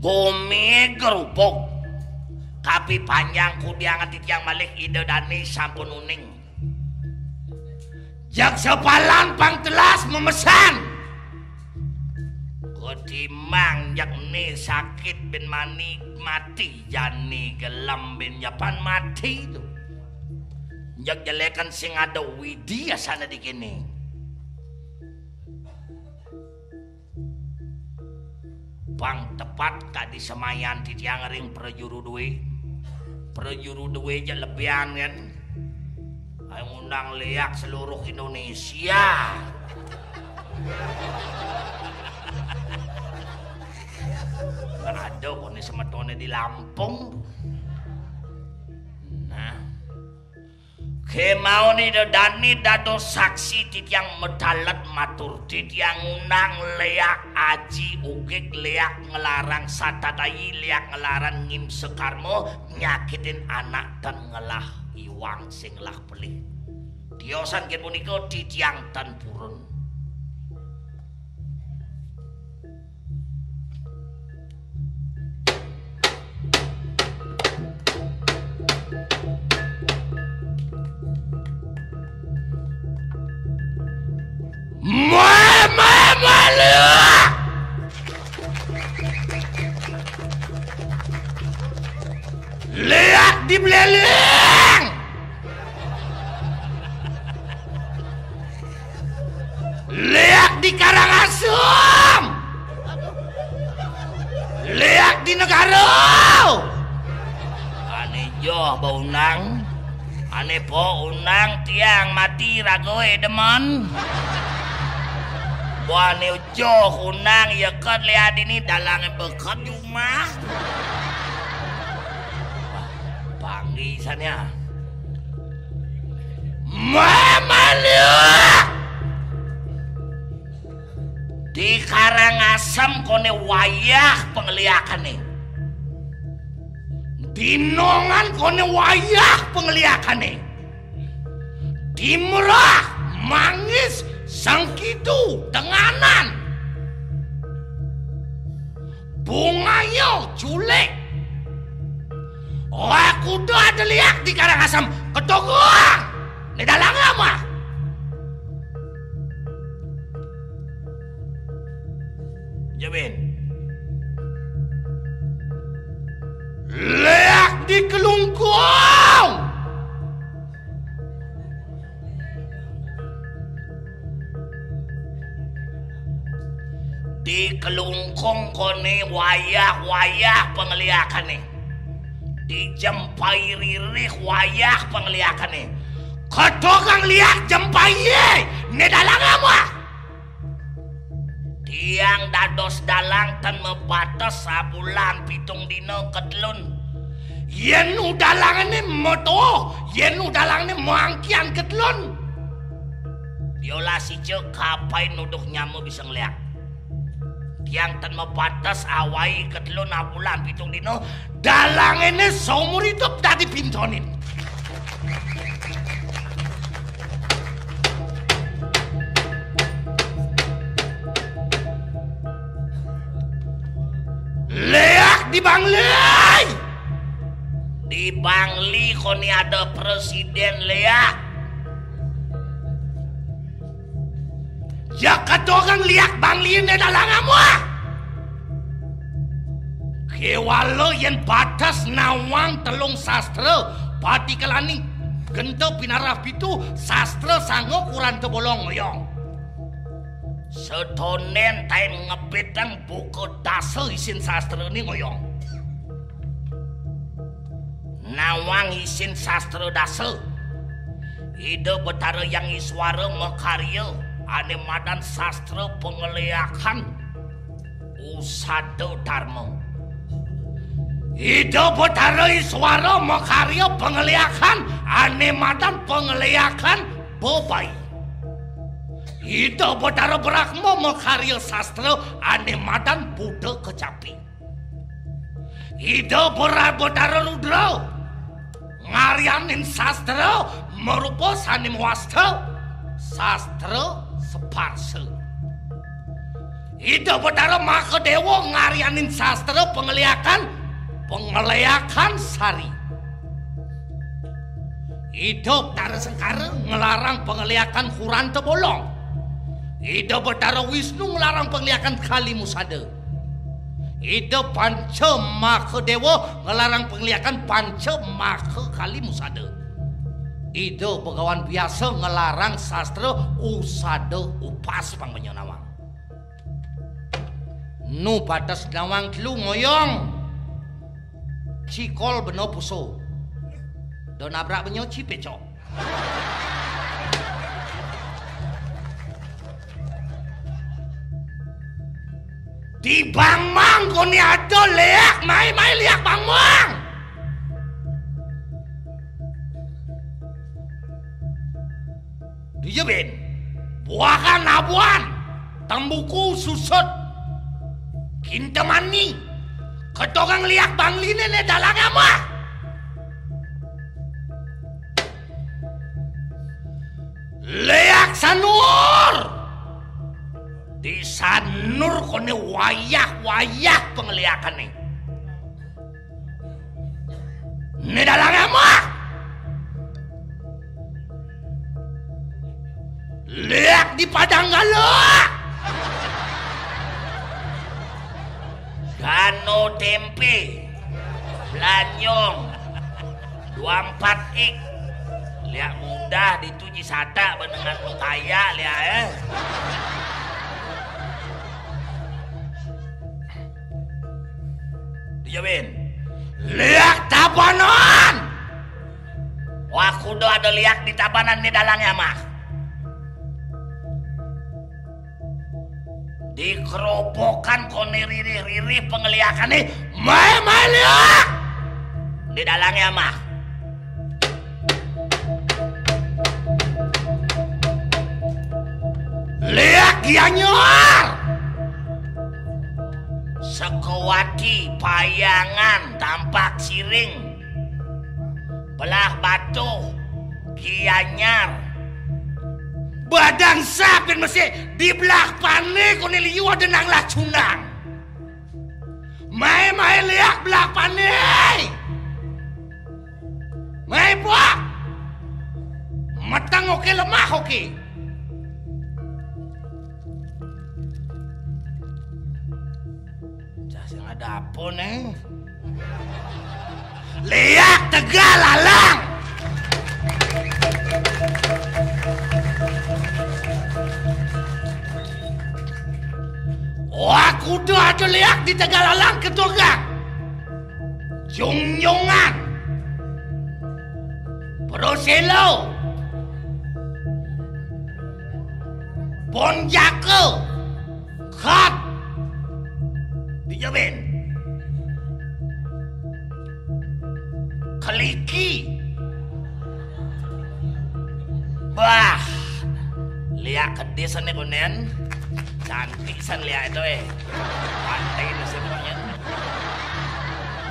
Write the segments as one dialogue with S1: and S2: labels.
S1: bumi gerupuk tapi panjang kudiangan titiang malik ide dani sampun uning jak sepalan pang telas memesan ketimbang jak ni sakit ben mani mati jani gelam ben japan mati itu jak jelekan sing ada widi asana dikini bang tepat kadi semayan titiang ring prejuru duwe aja lebihan kan ayo ngundang liak seluruh Indonesia kan ada kone semetone di Lampung nah kemau nih dani dado saksi titiang medalet matur titiang undang leak aji ugek leak ngelarang satadayi leak ngelarang ngim sekarmo nyakitin anak dan ngelah iwang sing lah pelih diosan ken punika titiang tan purun lihat di beleleng lihat di Karangasem lihat di negara ane joh bau unang ane po unang tiang mati ragoe demen buane joh unang ya ket lihat ini dalang bekat rumah panggisannya Mamalia di Karangasem kone wayah pengeliakan nih di Nongan kone wayah pengeliakan nih di Merah Mangis Sangkidu Tenganan Bungayo Culek aku udah ada lihat di Karangasem ketogong ini dalang apa Jamin lihat di Kelungkung di Kelungkung kone wayah pengeliakan nih di Jempai Ririh wayah pengeliakan nih ketokang lihat Jempai ini dalang apa tiang dados dalang tan mebatas sabulan pitung dino ketelun yen dalang ini moto yen dalang ini mangkian ketelun violasi cek kapain nuduh nyamu bisa ngeliat tiang tan mebatas awai ketelun abulan pitung dino dalang ini seumur hidup tadi pintonin lihat di Bangli koni ada presiden lihat ya katokang lihat Bangli ini dalang apa kewalo yang batas nawang telung sastra pati kelani gento pinaraf itu sastra sanggup kurang tebolong ngoyong setonen tain ngebetang buku dasel isin sastra ini ngoyong nawang isin sastra dasel ide betara yang iswara mekarya ane madan sastra pengeliakan usado dharma ide betara iswara mekarya pengeliakan ane madan pengeliakan bobai ide betara berakmo mekarya sastra ane madan buddha kecapi ide betara rudra ngaryanin sastra merupa sanim wasta sastra separse Ida Betara Makadewa ngarianin sastra pengeliakan sari. Ida Betara Sengkara ngelarang pengeliakan Huran Tebolong. Ida Betara Wisnu ngelarang pengeliakan Kali Musada. Ida Panca Makadewa ngelarang pengeliakan Panca Maka Kali Musada. Ida Begawan biasa ngelarang sastra usada upas pangbanyo nawang. Nu batas nawang telu ngoyong cikol beno puso do nabrak benyo cipecok. Di Bang Mang koni ada leak mai liak Bang Mang. Dia ben buakan abuan tambuku susut kinta mani ketogang liak Bang Line ne dalang ama. Leak sanur di sanur kone wayah pengeliakan nih ne dalang ama. Leak di Padang Galak Gano tempe Lanyong 24x liak mudah dituji sata benengan lu kaya liak dijawin liak tabanan. Wah kudu ada liak di tabanan di dalangnya mah. Dikerobokan kone ririh pengeliakan nih mai liak di dalangnya mah. Liak gianyar sekewati payangan tampak siring belah batu gianyar badang sapin mesti di belah pane kone liu ada nang lah cunang. Mai liak belah pane. Mai buah. Matang oke lemah oke. Jasing ada apa neng? Liak Tegal Lalang. Wah kudu ada liak di Tegalalang Ketogang Jongjongan Proselo Bonjake Khat dijawin Keliki bah liak kedesan nih kunen cantik san lihat itu pantai itu semuanya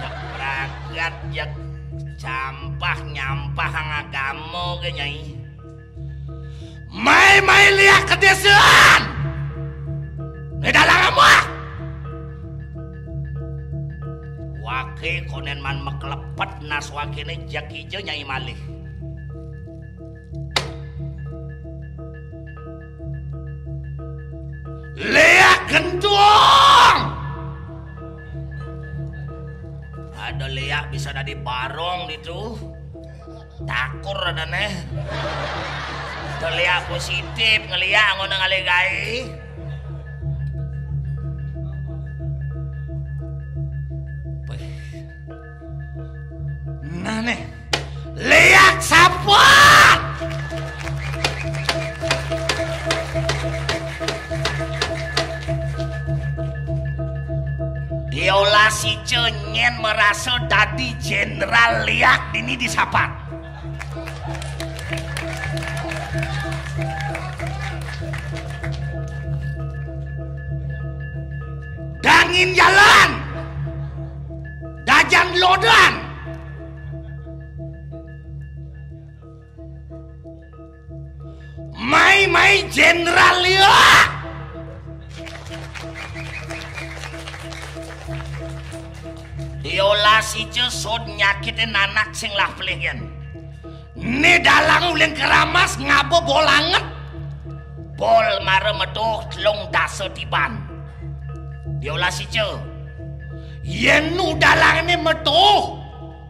S1: jak beragat jak nyampah ngagamo ke nyai mai lihat kedesan ini dalang kamu wake konen man meklepet nas wakene jak hijau nyai malih. Liak gendong. Ada liak bisa dari barong itu. Takur ada neh. Itu liak positif ngeliak ngono ngalegai. Nah nih. Liak sapot. Diolah si cenyen merasa dadi jenderal liak dini disapat. Dangin jalan, dajan lodan. Mai jenderal liak. diolah si sod nyakitin anak sing lah pelegen. Ni dalang ulin keramas ngabo bolanget. Bol mare medoh telung dasa tiban. Diolah si yen nu dalang ni medoh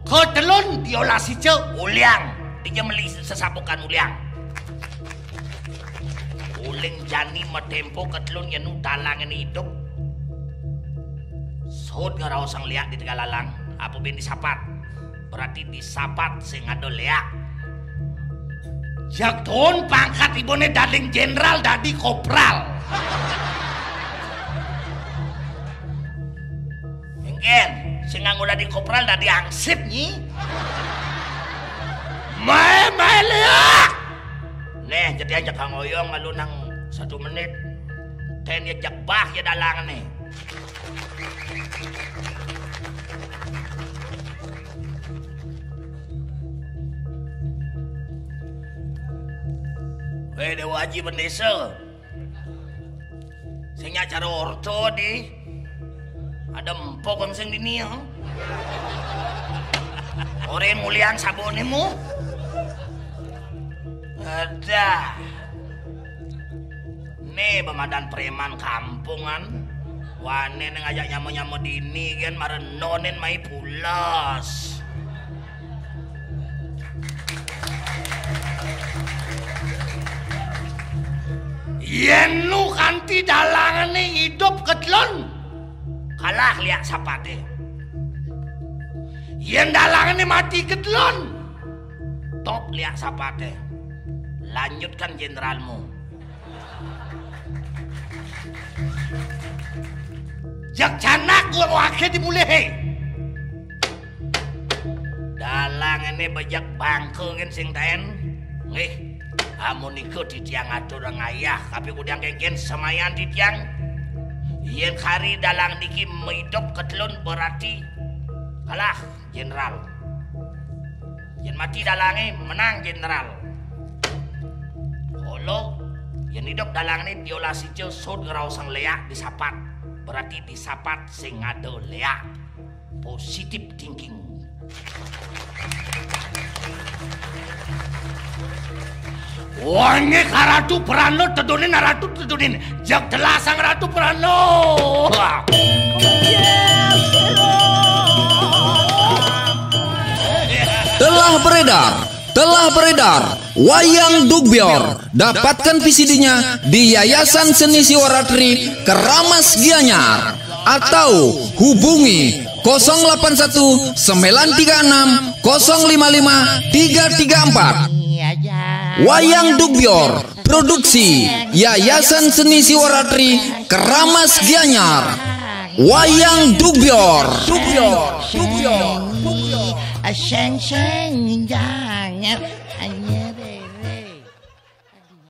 S1: ketelun diolah si uliang. Dia meli sesapukan uliang. Uling jani metempo ketelun yen nu dalang ni hidup. Sod ngarau sang liak di Tegalalang, apa ben disapat? Berarti disapat sing ada liak. Jak ton pangkat ibune dading jenderal dadi kopral. Engken, sing nganggo dadi kopral dadi angsip nyi. Mae liak. Neh jadi ajak Kang Oyong malu nang 1 menit. Ten ya jak bah ya dalang nih. Dewa Haji Bendesa sing nyacara orto di ada empok sing dini ya oren mulian sabonemu ada nih pemadan preman kampungan wane ngajak nyamo-nyamo dini kan marenonin mai pulas. Yen nu kanti dalangane hidup ketlon kalah liak sapate. Yen dalangane mati ketlon top liak sapate. Lanjutkan jenderalmu. Jak canak gua wake dimulai. Dalangane bejak bangkeun sing taen. Nggih. Amun ikut di tiang atur ayah tapi udang kengken semayan di tiang yen hari dalang niki hidup ketelun berarti kalah jenderal yen mati dalange menang jenderal kalau yen hidup dalang ini diolah si sod ngerau sang leak disapat berarti disapat sing ngado leak positive thinking. Wangi karatu Prano tedunin ratu tedunin jak telasang ratu Prano.
S2: Telah beredar wayang Dugbior. Dapatkan VCD-nya di Yayasan Seni Siwaratri Keramas Gianyar atau hubungi 081 936 055 334. Wayang Dugbior, produksi Yayasan Seni Siwaratri Keramas Gianyar. Wayang Dugbior.
S3: Seng jangan